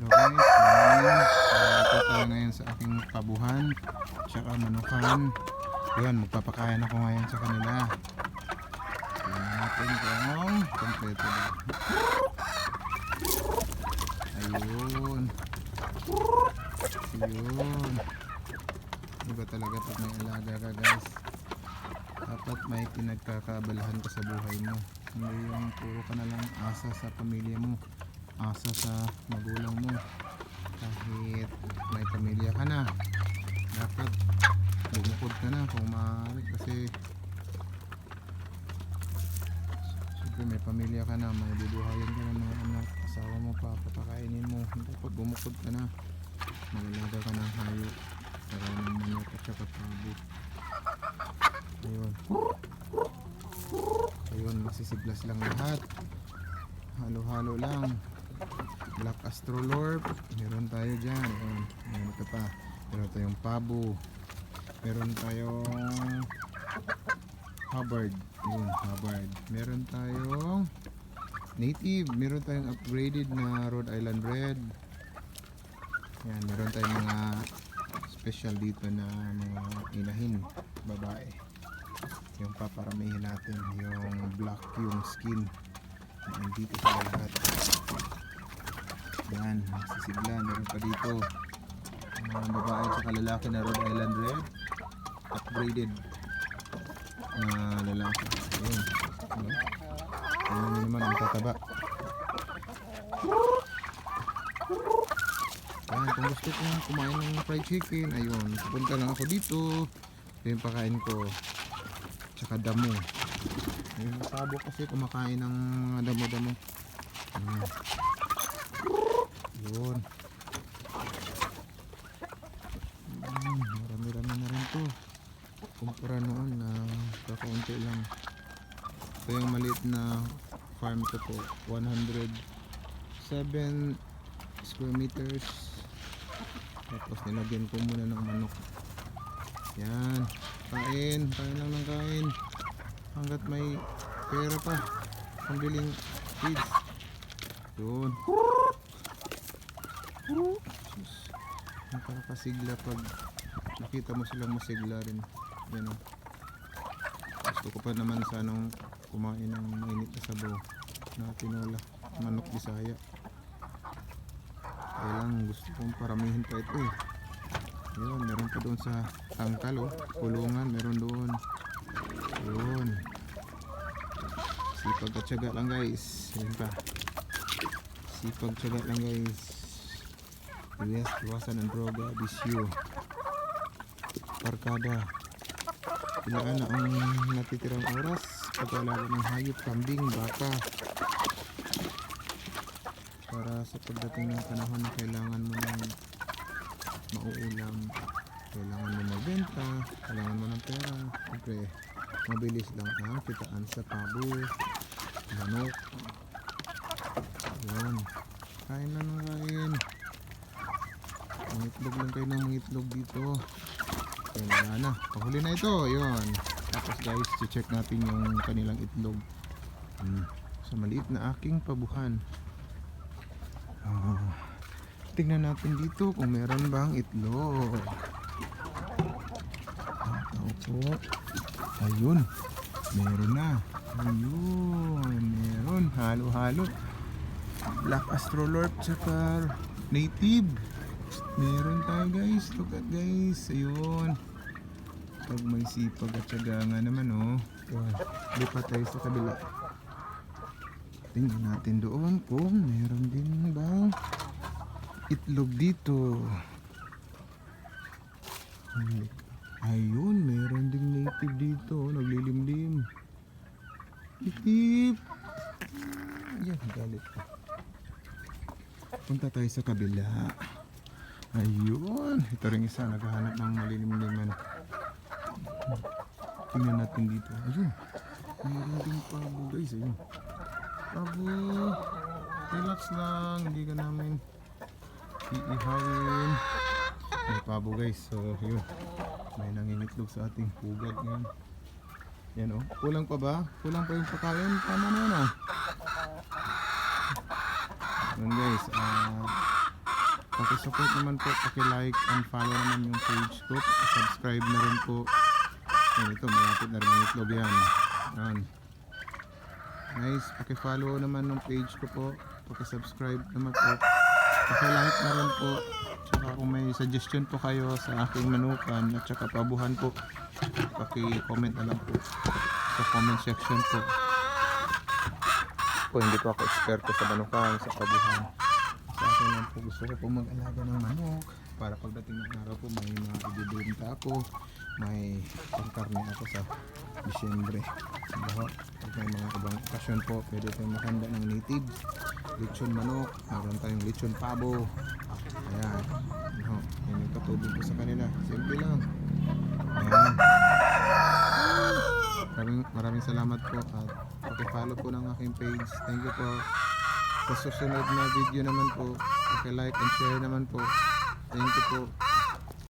Okay, morning. Ito tayo ngayon sa aking pabuhan tsaka manukan. Yun, magpapakain ako ngayon sa kanila. Tingnan natin kung kompleto ba. Ayun. Ayun. Iba talaga pag may alaga ka, guys. Dapat may pinagkakaabalahan ka sa buhay mo. Hindi yung puro ka na lang asa sa pamilya mo, asa sa magulang mo. Kahit may pamilya ka na, dapat bumukod ka na kung maaari, kasi siyempre may pamilya ka na, may bubuhayin ka ng mga anak, asawa mo pa, papakainin mo. Dapat bumukod ka na, magalaga ka ng hayop, karaming manok at saka pabo. Ayun, ayun, masisiglas lang lahat, halo-halo lang. Black Astrolorp, meron tayo dyan. Ayun, meron ito pa, meron tayong pabo, meron tayong Hubbard, yun, Hubbard, meron tayong native, meron tayong upgraded na Rhode Island Red. Yan, meron tayong mga special dito na mga inahin, babae. Yung paparamihin natin, yung black yung skin, nandito sa lahat. Yan, sisigla, meron pa dito mga babae at lalaki na Rhode Island Red, upgraded na lalaki. Ayun, ayun naman ang tataba. Yan, kung gusto kong kumain ng fried chicken, ayun, pupunta lang ako dito. Ito yung pakain ko, tsaka damo. Yung sabo kasi kumakain ng mga damo-damo. Yun. Marami-rami na rin to kumpara noon na kakaunti lang. Ito yung maliit na farm ko po, 107 square meters. Tapos nilagyan ko muna ng manok. Yan, kain lang ng kain hanggat may pera pa pambiling feeds. Yun, nakakasigla pag nakita mo silang masigla rin. Yan o, gusto ko pa naman sanang kumain ng mainit na sabaw na tinola, manok Bisaya. Kaya lang gusto kong paramihin pa ito eh. Yun, meron pa doon sa tangkal oh, kulungan, meron doon. Yun, sipag at syaga lang guys. Yun pa, sipag syaga lang guys. Iwasan ang droga, bisyo, barkada. Ilaan na ang natitirang oras pag-alaga ng hayop, kambing, baka, para sa pagdating ng panahon na kailangan mo ng mauulam, kailangan mo magbenta, kailangan mo ng pera. Siyempre mabilis lang ang kitaan sa pabo, manok. Yan, kain na ng kain. Mga itlog lang kayo ng mga itlog dito. Kaya wala na, pahuli na ito. Yun, tapos guys, check natin yung kanilang itlog sa maliit na aking pabuhan. Tingnan natin dito kung meron bang itlog. Opo, ayun, meron na. Ayun, meron, halo-halo. Black Astrolorp tsaka native. Meron tayo guys, look at guys. Ayun, pag may sipag at syaga nga naman oh. Lipat tayo sa kabila. Tingnan natin doon kung meron din bang itlog dito. Ayun, meron ding native dito, naglilimlim. Native. Yan, galit pa. Punta tayo sa kabila. Ayun, ito rin isa, naghahanap ng malilimliman. Tingnan natin dito. Ayun, meron ding pabo guys. Ayun, pabo. Relax lang, hindi ka namin iihawin. May pabo guys. So yun, may nangingitlog sa ating pugad ngayon. Yan oh, kulang pa ba? Kulang pa yung pagkain? Tama na yun ah. Yun guys, Pakisupport naman po, paki-like and follow naman yung page ko. Subscribe na rin po. Yan, ito, malapit na rin ang itlog yan. Yan. Guys, paki-follow naman ng page ko po. Paki-subscribe naman po. Paki-like na rin po. Tsaka kung may suggestion po kayo sa aking manukan at tsaka pabuhan po, paki-comment na lang po sa comment section po. Hindi po ako eksperto sa manukan, sa pabuhan. Sa akin lang po, gusto ko po mag-alaga ng manok para pagdating ng araw po may maibibenta ako, may pangkarne ako sa Disyembre. Pag may mga ibang okasyon po, pwede tayong makanda ng native lechon manok, meron tayong lechon pabo. Ayan, yan yung katulong ko sa kanila, simple lang. Ayan, maraming salamat po at paki-follow po ng aking page. Thank you po. Sa susunod na video naman po, paki-like and share naman po. Thank you po.